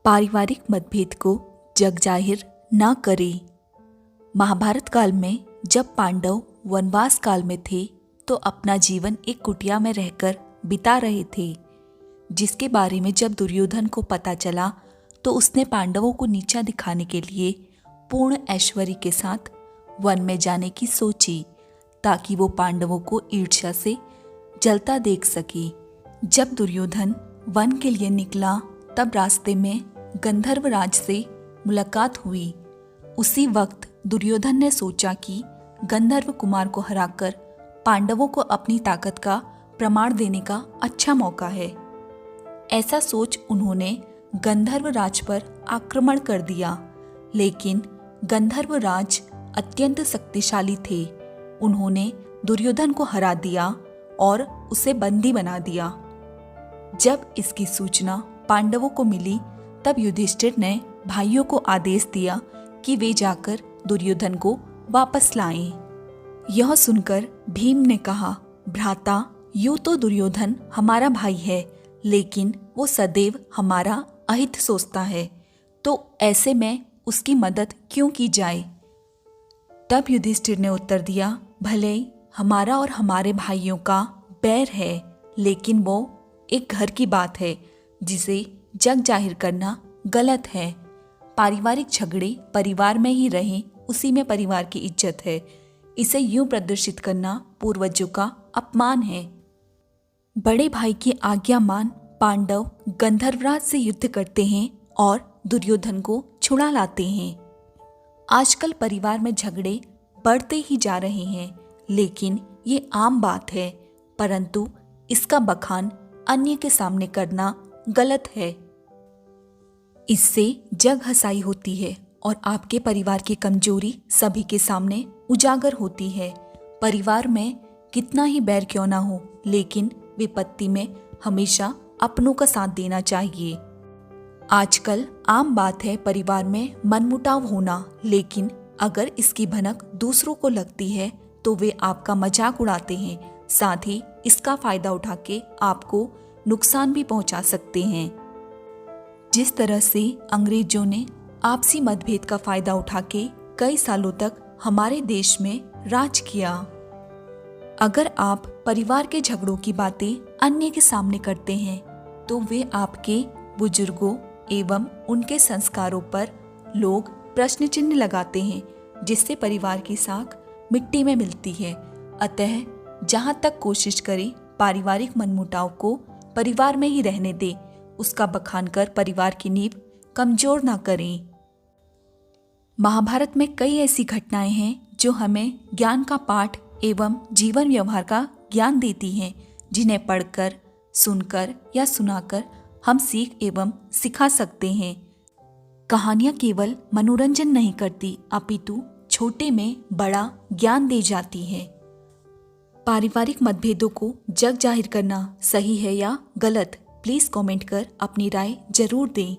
पारिवारिक मतभेद को जग जाहिर न करें। महाभारत काल में जब पांडव वनवास काल में थे तो अपना जीवन एक कुटिया में रहकर बिता रहे थे, जिसके बारे में जब दुर्योधन को पता चला तो उसने पांडवों को नीचा दिखाने के लिए पूर्ण ऐश्वर्य के साथ वन में जाने की सोची, ताकि वो पांडवों को ईर्ष्या से जलता देख सके। जब दुर्योधन वन के लिए निकला तब रास्ते में गंधर्व राज से मुलाकात हुई। उसी वक्त दुर्योधन ने सोचा कि गंधर्व कुमार को हराकर पांडवों को अपनी ताकत का प्रमाण देने का अच्छा मौका है। ऐसा सोच उन्होंने गंधर्व राज पर आक्रमण कर दिया, लेकिन गंधर्व राज अत्यंत शक्तिशाली थे। उन्होंने दुर्योधन को हरा दिया और उसे बंदी बना दिया। जब इसकी सूचना पांडवों को मिली तब युधिष्ठिर ने भाइयों को आदेश दिया कि वे जाकर दुर्योधन को वापस लाएं। यह सुनकर भीम ने कहा, भ्राता, यूं तो दुर्योधन हमारा भाई है, लेकिन वो सदैव हमारा अहित सोचता है, तो ऐसे में उसकी मदद क्यों की जाए। तब युधिष्ठिर ने उत्तर दिया, भले ही हमारा और हमारे भाइयों का बैर है, लेकिन वो एक घर की बात है जिसे जग जाहिर करना गलत है। पारिवारिक झगड़े परिवार में ही रहें, उसी में परिवार की इज्जत है। इसे यूं प्रदर्शित करना पूर्वजों का अपमान है। बड़े भाई की आज्ञा मान पांडव गंधर्वराज से युद्ध करते हैं और दुर्योधन को छुड़ा लाते हैं। आजकल परिवार में झगड़े बढ़ते ही जा रहे हैं, लेकिन ये आम बात है, परंतु इसका बखान अन्य के सामने करना गलत है। इससे जग हंसाई होती है और आपके परिवार की कमजोरी सभी के सामने उजागर होती है। परिवार में कितना ही बैर क्यों ना हो, लेकिन विपत्ति में हमेशा अपनों का साथ देना चाहिए। आजकल आम बात है परिवार में मनमुटाव होना, लेकिन अगर इसकी भनक दूसरों को लगती है तो वे आपका मजाक उड़ाते हैं, साथ ही इसका फायदा उठा के आपको नुकसान भी पहुंचा सकते हैं। जिस तरह से अंग्रेजों ने आपसी मतभेद का फायदा उठा के कई सालों तक हमारे देश में राज किया। अगर आप परिवार के झगड़ों की बातें अन्य के सामने करते हैं तो वे आपके बुजुर्गों एवं उनके संस्कारों पर लोग प्रश्न चिन्ह लगाते हैं, जिससे परिवार की साख मिट्टी में मिलती है। अतः जहां तक कोशिश करें पारिवारिक मनमुटाव को परिवार में ही रहने दें, उसका बखान कर परिवार की नींव कमजोर ना करें। महाभारत में कई ऐसी घटनाएं हैं जो हमें ज्ञान का पाठ एवं जीवन व्यवहार का ज्ञान देती हैं, जिन्हें पढ़कर, सुनकर या सुनाकर हम सीख एवं सिखा सकते हैं। कहानियां केवल मनोरंजन नहीं करती, अपितु छोटे में बड़ा ज्ञान दे जाती है। पारिवारिक मतभेदों को जग जाहिर करना सही है या गलत, प्लीज कमेंट कर अपनी राय जरूर दें।